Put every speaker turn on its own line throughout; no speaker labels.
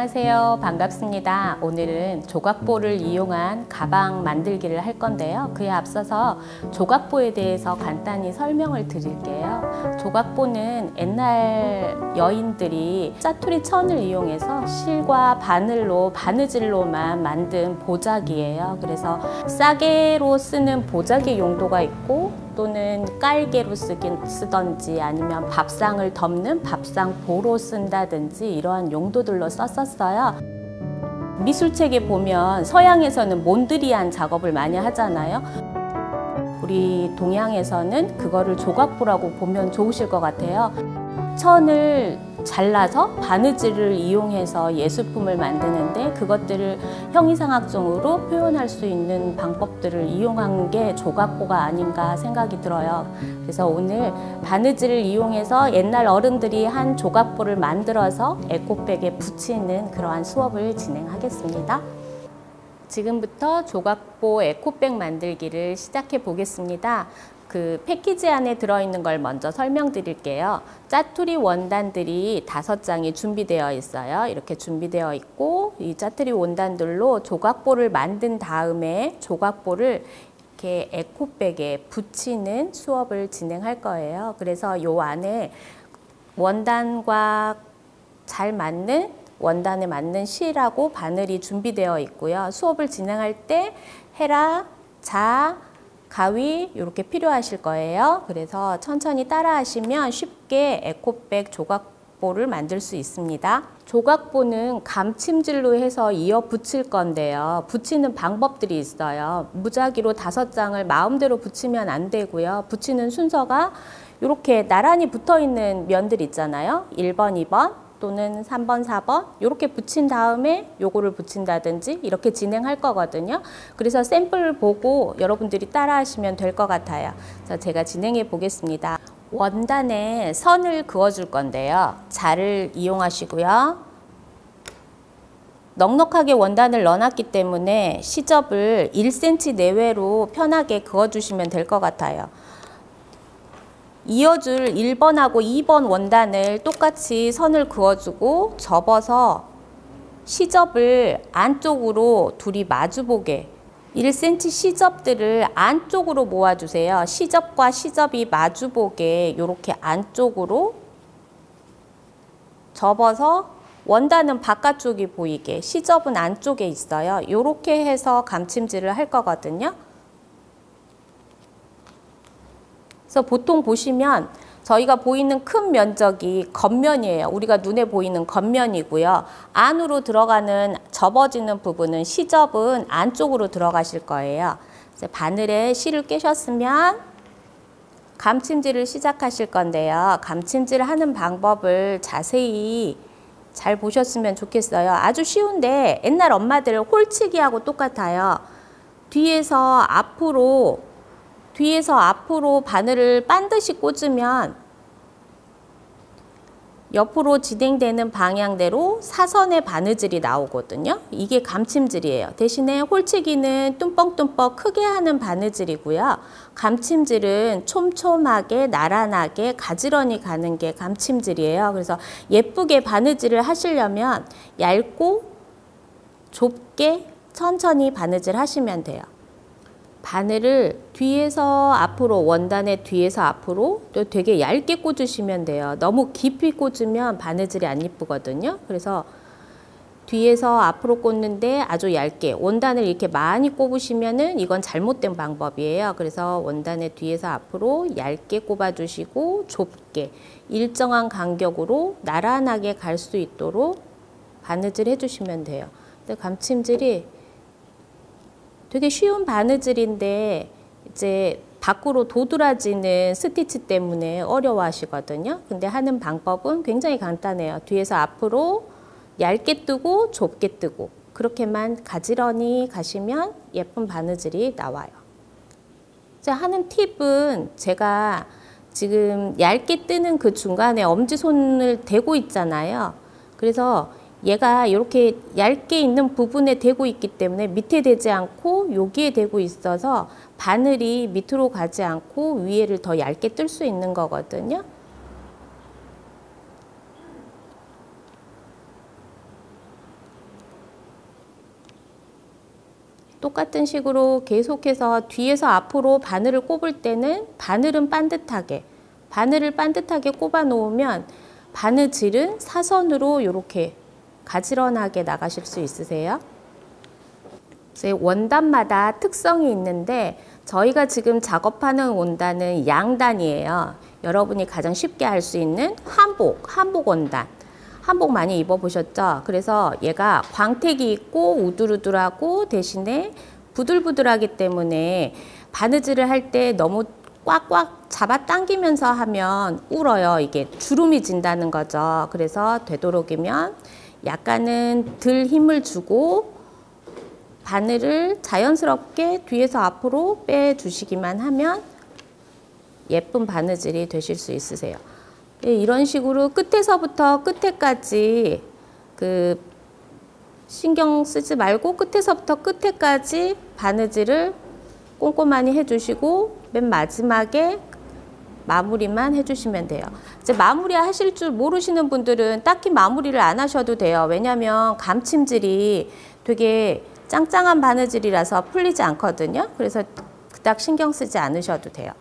안녕하세요. 반갑습니다. 오늘은 조각보를 이용한 가방 만들기를 할 건데요. 그에 앞서서 조각보에 대해서 간단히 설명을 드릴게요. 조각보는 옛날 여인들이 짜투리 천을 이용해서 실과 바느질로만 만든 보자기예요. 그래서 싸개로 쓰는 보자기 용도가 있고 또는 깔개로 쓰던지 아니면 밥상을 덮는 밥상보로 쓴다든지 이러한 용도들로 썼었어요. 미술책에 보면 서양에서는 몬드리안 작업을 많이 하잖아요. 우리 동양에서는 그거를 조각보라고 보면 좋으실 것 같아요. 천을 잘라서 바느질을 이용해서 예술품을 만드는데 그것들을 형이상학적으로 표현할 수 있는 방법들을 이용한 게 조각보가 아닌가 생각이 들어요. 그래서 오늘 바느질을 이용해서 옛날 어른들이 한 조각보를 만들어서 에코백에 붙이는 그러한 수업을 진행하겠습니다. 지금부터 조각보 에코백 만들기를 시작해 보겠습니다. 그 패키지 안에 들어있는 걸 먼저 설명드릴게요. 짜투리 원단들이 5장이 준비되어 있어요. 이렇게 준비되어 있고 이 짜투리 원단들로 조각보를 만든 다음에 조각보를 이렇게 에코백에 붙이는 수업을 진행할 거예요. 그래서 이 안에 원단과 잘 맞는 원단에 맞는 실하고 바늘이 준비되어 있고요. 수업을 진행할 때 헤라, 자, 가위 이렇게 필요하실 거예요. 그래서 천천히 따라 하시면 쉽게 에코백 조각보를 만들 수 있습니다. 조각보는 감침질로 해서 이어 붙일 건데요. 붙이는 방법들이 있어요. 무작위로 5장을 마음대로 붙이면 안 되고요. 붙이는 순서가 이렇게 나란히 붙어 있는 면들 있잖아요. 1번, 2번 또는 3번, 4번 이렇게 붙인 다음에 요거를 붙인다든지 이렇게 진행할 거거든요. 그래서 샘플을 보고 여러분들이 따라 하시면 될 것 같아요. 자, 제가 진행해 보겠습니다. 원단에 선을 그어줄 건데요. 자를 이용하시고요. 넉넉하게 원단을 넣어놨기 때문에 시접을 1cm 내외로 편하게 그어주시면 될 것 같아요. 이어줄 1번하고 2번 원단을 똑같이 선을 그어주고 접어서 시접을 안쪽으로 둘이 마주보게 1cm 시접들을 안쪽으로 모아주세요. 시접과 시접이 마주보게 이렇게 안쪽으로 접어서 원단은 바깥쪽이 보이게 시접은 안쪽에 있어요. 이렇게 해서 감침질을 할 거거든요. 그래서 보통 보시면 저희가 보이는 큰 면적이 겉면이에요. 우리가 눈에 보이는 겉면이고요. 안으로 들어가는 접어지는 부분은 시접은 안쪽으로 들어가실 거예요. 그래서 바늘에 실을 깨셨으면 감침질을 시작하실 건데요. 감침질을 하는 방법을 자세히 잘 보셨으면 좋겠어요. 아주 쉬운데 옛날 엄마들 홀치기하고 똑같아요. 뒤에서 앞으로 바늘을 반드시 꽂으면 옆으로 진행되는 방향대로 사선의 바느질이 나오거든요. 이게 감침질이에요. 대신에 홀치기는 뚱뻑뚱뻑 크게 하는 바느질이고요. 감침질은 촘촘하게 나란하게 가지런히 가는 게 감침질이에요. 그래서 예쁘게 바느질을 하시려면 얇고 좁게 천천히 바느질 하시면 돼요. 바늘을 뒤에서 앞으로 원단의 뒤에서 앞으로 또 되게 얇게 꽂으시면 돼요. 너무 깊이 꽂으면 바느질이 안 예쁘거든요. 그래서 뒤에서 앞으로 꽂는데 아주 얇게 원단을 이렇게 많이 꼽으시면은 이건 잘못된 방법이에요. 그래서 원단의 뒤에서 앞으로 얇게 꼽아주시고 좁게 일정한 간격으로 나란하게 갈 수 있도록 바느질 해주시면 돼요. 근데 감침질이 되게 쉬운 바느질인데 이제 밖으로 도드라지는 스티치 때문에 어려워하시거든요. 근데 하는 방법은 굉장히 간단해요. 뒤에서 앞으로 얇게 뜨고 좁게 뜨고 그렇게만 가지런히 가시면 예쁜 바느질이 나와요. 자, 하는 팁은 제가 지금 얇게 뜨는 그 중간에 엄지손을 대고 있잖아요. 그래서 얘가 이렇게 얇게 있는 부분에 대고 있기 때문에 밑에 대지 않고 여기에 대고 있어서 바늘이 밑으로 가지 않고 위에를 더 얇게 뜰 수 있는 거거든요. 똑같은 식으로 계속해서 뒤에서 앞으로 바늘을 꼽을 때는 바늘은 반듯하게 꼽아 놓으면 바느질은 사선으로 이렇게 가지런하게 나가실 수 있으세요. 원단마다 특성이 있는데 저희가 지금 작업하는 원단은 양단이에요. 여러분이 가장 쉽게 할 수 있는 한복 원단. 한복 많이 입어보셨죠? 그래서 얘가 광택이 있고 우들우들하고 대신에 부들부들하기 때문에 바느질을 할 때 너무 꽉꽉 잡아당기면서 하면 울어요. 이게 주름이 진다는 거죠. 그래서 되도록이면 약간은 덜 힘을 주고 바늘을 자연스럽게 뒤에서 앞으로 빼주시기만 하면 예쁜 바느질이 되실 수 있으세요. 이런 식으로 끝에서부터 끝에까지 신경 쓰지 말고 끝에서부터 끝에까지 바느질을 꼼꼼하게 해주시고 맨 마지막에 마무리만 해주시면 돼요. 이제 마무리 하실 줄 모르시는 분들은 딱히 마무리를 안 하셔도 돼요. 왜냐하면 감침질이 되게 짱짱한 바느질이라서 풀리지 않거든요. 그래서 그닥 신경 쓰지 않으셔도 돼요.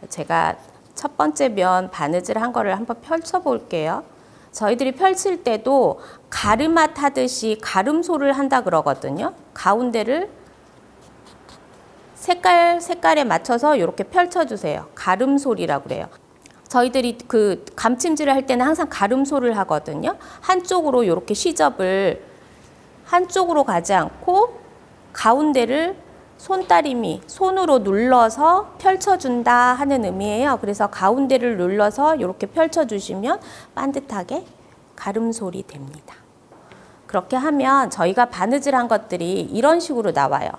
제가 첫 번째 면 바느질 한 거를 한번 펼쳐 볼게요. 저희들이 펼칠 때도 가르마 타듯이 가름소를 한다 그러거든요. 가운데를 색깔에 맞춰서 이렇게 펼쳐주세요. 가름솔이라고 그래요. 저희들이 그 감침질을 할 때는 항상 가름솔을 하거든요. 한쪽으로 이렇게 시접을 한쪽으로 가지 않고 가운데를 손으로 눌러서 펼쳐준다 하는 의미예요. 그래서 가운데를 눌러서 이렇게 펼쳐주시면 반듯하게 가름솔이 됩니다. 그렇게 하면 저희가 바느질한 것들이 이런 식으로 나와요.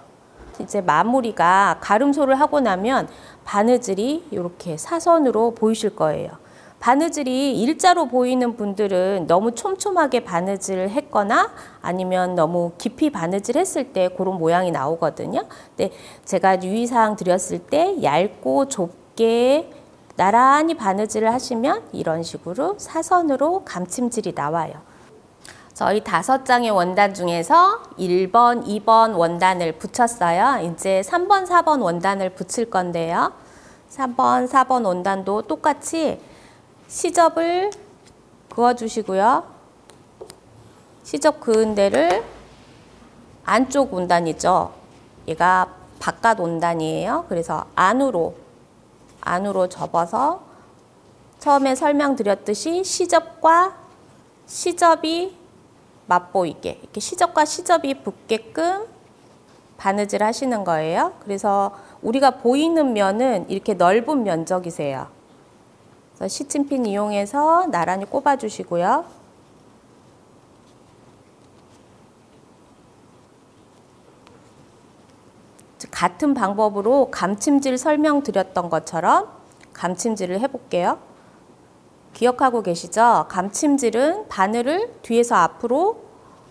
이제 마무리가 가름솔을 하고 나면 바느질이 이렇게 사선으로 보이실 거예요. 바느질이 일자로 보이는 분들은 너무 촘촘하게 바느질을 했거나 아니면 너무 깊이 바느질 했을 때 그런 모양이 나오거든요. 근데 제가 유의사항 드렸을 때 얇고 좁게 나란히 바느질을 하시면 이런 식으로 사선으로 감침질이 나와요. 저희 5장의 원단 중에서 1번, 2번 원단을 붙였어요. 이제 3번, 4번 원단을 붙일 건데요. 3번, 4번 원단도 똑같이 시접을 그어주시고요. 시접 그은 데를 안쪽 원단이죠. 얘가 바깥 원단이에요. 그래서 안으로 접어서 처음에 설명드렸듯이 시접과 시접이 맛보이게 이렇게 시접과 시접이 붙게끔 바느질 하시는 거예요. 그래서 우리가 보이는 면은 이렇게 넓은 면적이세요. 그래서 시침핀 이용해서 나란히 꼽아 주시고요. 같은 방법으로 감침질 설명드렸던 것처럼 감침질을 해볼게요. 기억하고 계시죠? 감침질은 바늘을 뒤에서 앞으로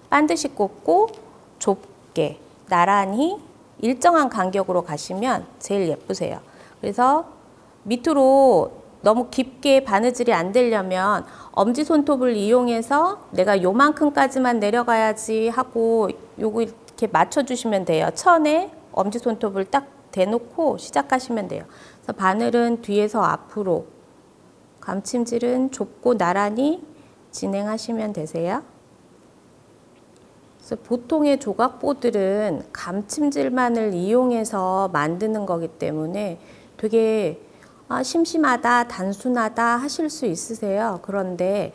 반드시 꽂고 좁게 나란히 일정한 간격으로 가시면 제일 예쁘세요. 그래서 밑으로 너무 깊게 바느질이 안 되려면 엄지손톱을 이용해서 내가 요만큼까지만 내려가야지 하고 요거 이렇게 맞춰주시면 돼요. 천에 엄지손톱을 딱 대놓고 시작하시면 돼요. 그래서 바늘은 뒤에서 앞으로, 감침질은 좁고 나란히 진행하시면 되세요. 그래서 보통의 조각보들은 감침질만을 이용해서 만드는 거기 때문에 되게 심심하다, 단순하다 하실 수 있으세요. 그런데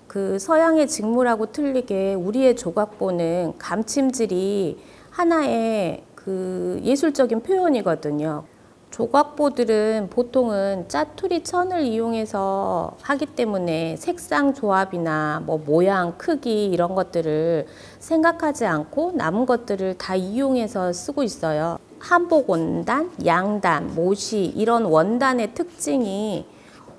그 서양의 직물하고 틀리게 우리의 조각보는 감침질이 하나의 그 예술적인 표현이거든요. 조각보들은 보통은 짜투리 천을 이용해서 하기 때문에 색상 조합이나 뭐 모양, 크기 이런 것들을 생각하지 않고 남은 것들을 다 이용해서 쓰고 있어요. 한복 원단, 양단, 모시 이런 원단의 특징이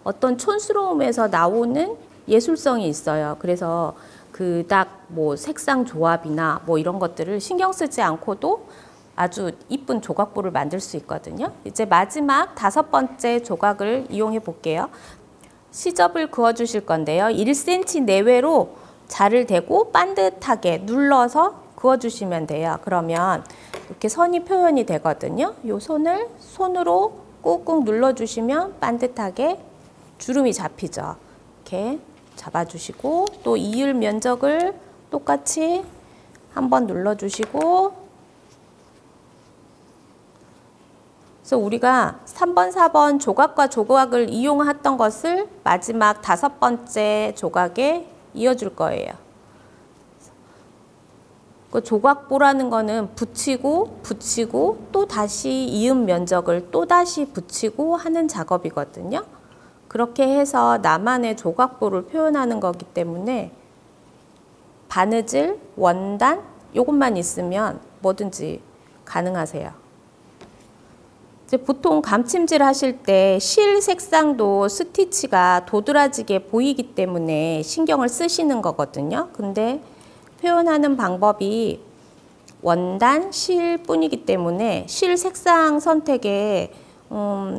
어떤 촌스러움에서 나오는 예술성이 있어요. 그래서 그닥 뭐 색상 조합이나 뭐 이런 것들을 신경 쓰지 않고도 아주 이쁜 조각보를 만들 수 있거든요. 이제 마지막 5번째 조각을 이용해 볼게요. 시접을 그어 주실 건데요. 1cm 내외로 자를 대고 반듯하게 눌러서 그어주시면 돼요. 그러면 이렇게 선이 표현이 되거든요. 이 손을 손으로 꾹꾹 눌러주시면 반듯하게 주름이 잡히죠. 이렇게 잡아주시고 또 이을 면적을 똑같이 한번 눌러주시고, 그래서 우리가 3번, 4번 조각과 조각을 이용했던 것을 마지막 5번째 조각에 이어줄 거예요. 그 조각보라는 거는 붙이고 또 다시 이음 면적을 또 다시 붙이고 하는 작업이거든요. 그렇게 해서 나만의 조각보를 표현하는 거기 때문에 바느질, 원단 요것만 있으면 뭐든지 가능하세요. 이제 보통 감침질 하실 때 실 색상도 스티치가 도드라지게 보이기 때문에 신경을 쓰시는 거거든요. 근데 표현하는 방법이 원단, 실 뿐이기 때문에 실 색상 선택에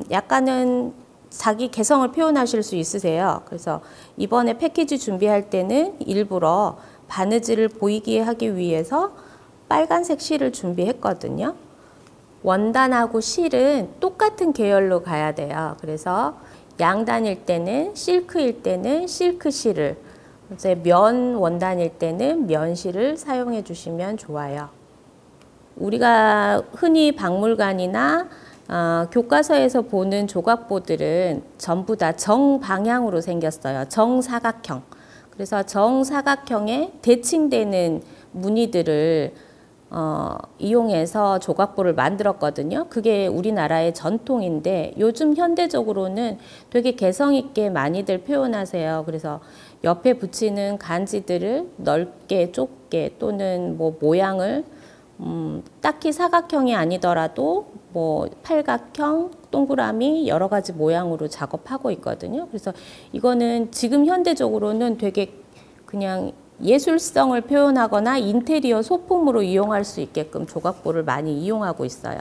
약간은 자기 개성을 표현하실 수 있으세요. 그래서 이번에 패키지 준비할 때는 일부러 바느질을 보이게 하기 위해서 빨간색 실을 준비했거든요. 원단하고 실은 똑같은 계열로 가야 돼요. 그래서 양단일 때는 실크일 때는 실크 실을, 이제 면 원단일 때는 면실을 사용해 주시면 좋아요. 우리가 흔히 박물관이나 교과서에서 보는 조각보들은 전부 다 정방향으로 생겼어요. 정사각형. 그래서 정사각형에 대칭되는 무늬들을 이용해서 조각보를 만들었거든요. 그게 우리나라의 전통인데 요즘 현대적으로는 되게 개성 있게 많이들 표현하세요. 그래서 옆에 붙이는 간지들을 넓게 좁게 또는 뭐 모양을 딱히 사각형이 아니더라도 뭐 팔각형, 동그라미 여러 가지 모양으로 작업하고 있거든요. 그래서 이거는 지금 현대적으로는 되게 그냥 예술성을 표현하거나 인테리어 소품으로 이용할 수 있게끔 조각보를 많이 이용하고 있어요.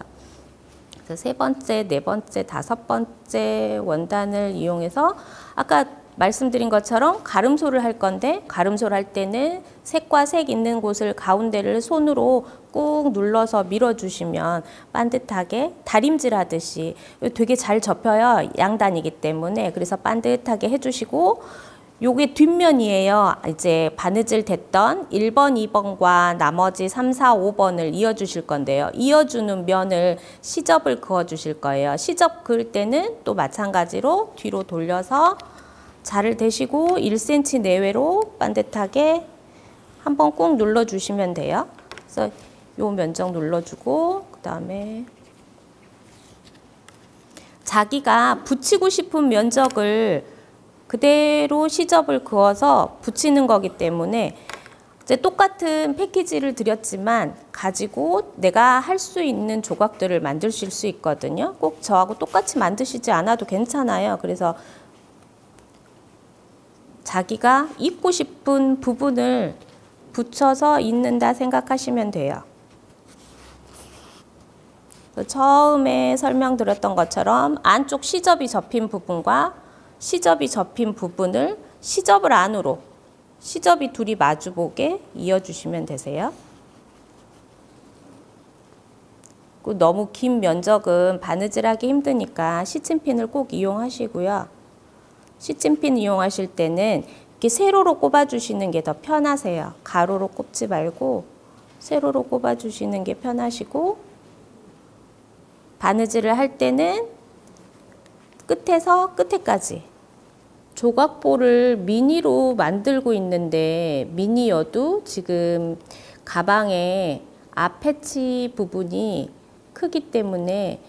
그래서 3번째, 4번째, 5번째 원단을 이용해서 아까 말씀드린 것처럼 가름소를 할 건데, 가름소를 할 때는 색과 색 있는 곳을 가운데를 손으로 꾹 눌러서 밀어주시면 반듯하게 다림질 하듯이 되게 잘 접혀요. 양단이기 때문에. 그래서 반듯하게 해주시고, 요게 뒷면이에요. 이제 바느질 됐던 1번, 2번과 나머지 3, 4, 5번을 이어주실 건데요. 이어주는 면을 시접을 그어 주실 거예요. 시접 그을 때는 또 마찬가지로 뒤로 돌려서 자를 대시고 1cm 내외로 반듯하게 한번 꾹 눌러주시면 돼요. 그래서 요 면적 눌러주고, 그 다음에 자기가 붙이고 싶은 면적을 그대로 시접을 그어서 붙이는 거기 때문에 이제 똑같은 패키지를 드렸지만 가지고 내가 할 수 있는 조각들을 만드실 수 있거든요. 꼭 저하고 똑같이 만드시지 않아도 괜찮아요. 그래서 자기가 입고 싶은 부분을 붙여서 입는다 생각하시면 돼요. 처음에 설명드렸던 것처럼 안쪽 시접이 접힌 부분과 시접이 접힌 부분을 시접을 안으로, 시접이 둘이 마주보게 이어주시면 되세요. 너무 긴 면적은 바느질하기 힘드니까 시침핀을 꼭 이용하시고요. 시침핀 이용하실 때는 이렇게 세로로 꼽아주시는 게 더 편하세요. 가로로 꼽지 말고 세로로 꼽아주시는 게 편하시고, 바느질을 할 때는 끝에서 끝에까지. 조각보를 미니로 만들고 있는데 미니여도 지금 가방의 앞 패치 부분이 크기 때문에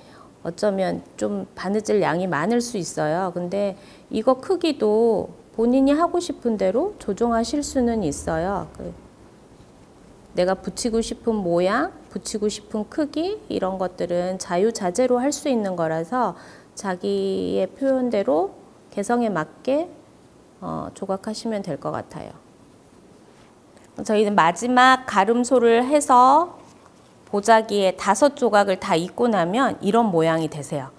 어쩌면 좀 바느질 양이 많을 수 있어요. 근데 이거 크기도 본인이 하고 싶은 대로 조정하실 수는 있어요. 내가 붙이고 싶은 모양, 붙이고 싶은 크기 이런 것들은 자유자재로 할 수 있는 거라서 자기의 표현대로 개성에 맞게 조각하시면 될 것 같아요. 저희는 마지막 가름소를 해서 보자기에 5조각을 다 입고 나면 이런 모양이 되세요.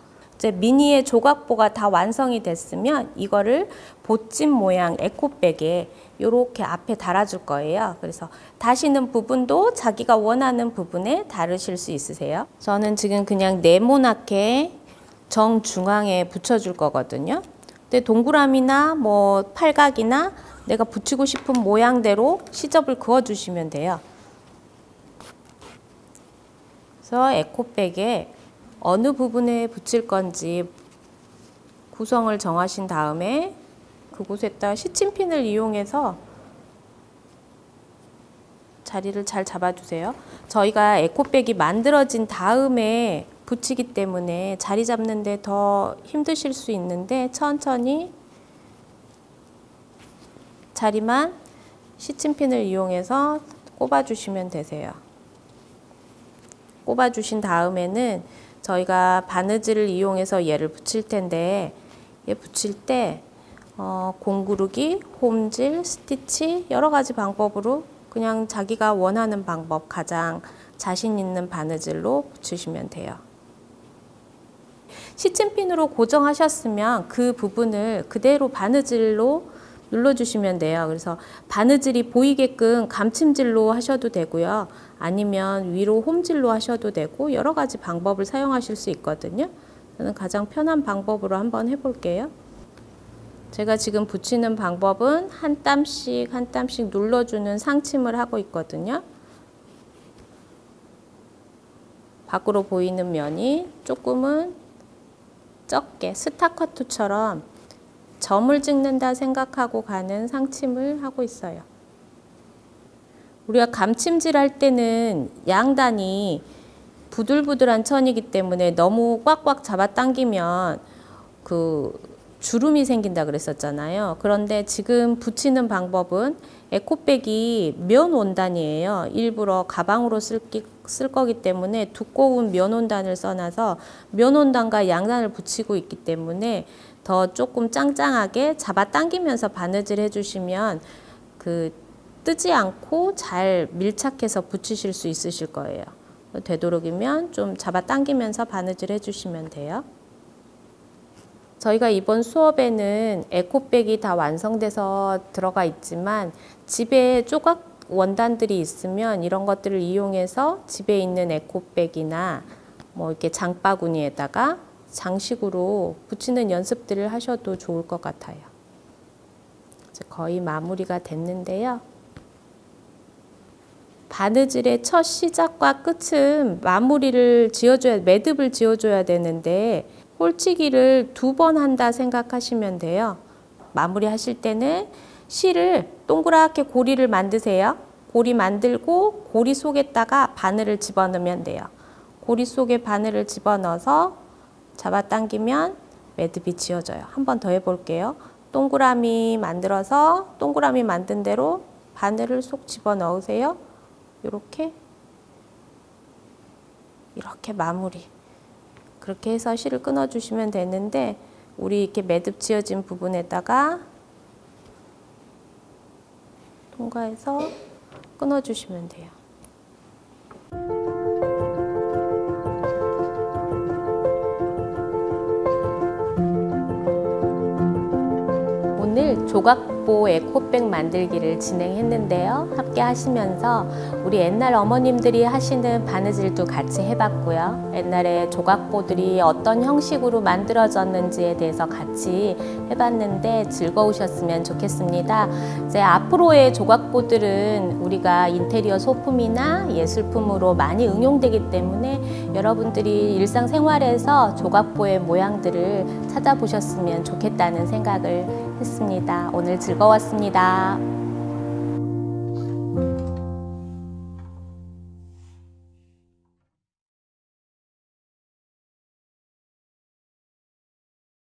이제 미니의 조각보가 다 완성이 됐으면 이거를 보찜 모양 에코백에 이렇게 앞에 달아줄 거예요. 그래서 다시는 부분도 자기가 원하는 부분에 다르실 수 있으세요. 저는 지금 그냥 네모나게 정중앙에 붙여줄 거거든요. 근데 동그라미나 뭐 팔각이나 내가 붙이고 싶은 모양대로 시접을 그어주시면 돼요. 그래서 에코백에 어느 부분에 붙일 건지 구성을 정하신 다음에 그곳에다 시침핀을 이용해서 자리를 잘 잡아주세요. 저희가 에코백이 만들어진 다음에 붙이기 때문에 자리 잡는데 더 힘드실 수 있는데 천천히 자리만 시침핀을 이용해서 꼽아주시면 되세요. 꼽아주신 다음에는 저희가 바느질을 이용해서 얘를 붙일 텐데 얘 붙일 때 공구르기, 홈질, 스티치 여러 가지 방법으로 그냥 자기가 원하는 방법 가장 자신 있는 바느질로 붙이시면 돼요. 시침핀으로 고정하셨으면 그 부분을 그대로 바느질로 눌러주시면 돼요. 그래서 바느질이 보이게끔 감침질로 하셔도 되고요. 아니면 위로 홈질로 하셔도 되고 여러 가지 방법을 사용하실 수 있거든요. 저는 가장 편한 방법으로 한번 해볼게요. 제가 지금 붙이는 방법은 한 땀씩 한 땀씩 눌러주는 상침을 하고 있거든요. 밖으로 보이는 면이 조금은 적게 스타커트처럼 점을 찍는다 생각하고 가는 상침을 하고 있어요. 우리가 감침질 할 때는 양단이 부들부들한 천이기 때문에 너무 꽉꽉 잡아당기면 그 주름이 생긴다 그랬었잖아요. 그런데 지금 붙이는 방법은 에코백이 면 원단이에요. 일부러 가방으로 쓸 거기 때문에 두꺼운 면 원단을 써놔서 면 원단과 양단을 붙이고 있기 때문에 더 조금 짱짱하게 잡아당기면서 바느질 해주시면 그 뜨지 않고 잘 밀착해서 붙이실 수 있으실 거예요. 되도록이면 좀 잡아당기면서 바느질 해주시면 돼요. 저희가 이번 수업에는 에코백이 다 완성돼서 들어가 있지만 집에 조각 원단들이 있으면 이런 것들을 이용해서 집에 있는 에코백이나 뭐 이렇게 장바구니에다가 장식으로 붙이는 연습들을 하셔도 좋을 것 같아요. 이제 거의 마무리가 됐는데요. 바느질의 첫 시작과 끝은 마무리를 지어줘야, 매듭을 지어줘야 되는데 홀치기를 2번 한다 생각하시면 돼요. 마무리 하실 때는 실을 동그랗게 고리를 만드세요. 고리 만들고 고리 속에다가 바늘을 집어넣으면 돼요. 고리 속에 바늘을 집어넣어서 잡아당기면 매듭이 지어져요. 한 번 더 해볼게요. 동그라미 만들어서 동그라미 만든 대로 바늘을 쏙 집어넣으세요. 이렇게 마무리. 그렇게 해서 실을 끊어주시면 되는데 우리 이렇게 매듭 지어진 부분에다가 통과해서 끊어주시면 돼요. 오늘 조각보 에코백 만들기를 진행했는데요. 함께 하시면서 우리 옛날 어머님들이 하시는 바느질도 같이 해봤고요. 옛날에 조각보들이 어떤 형식으로 만들어졌는지에 대해서 같이 해봤는데 즐거우셨으면 좋겠습니다. 이제 앞으로의 조각보들은 우리가 인테리어 소품이나 예술품으로 많이 응용되기 때문에 여러분들이 일상생활에서 조각보의 모양들을 찾아보셨으면 좋겠다는 생각을 했습니다. 오늘 즐거웠습니다.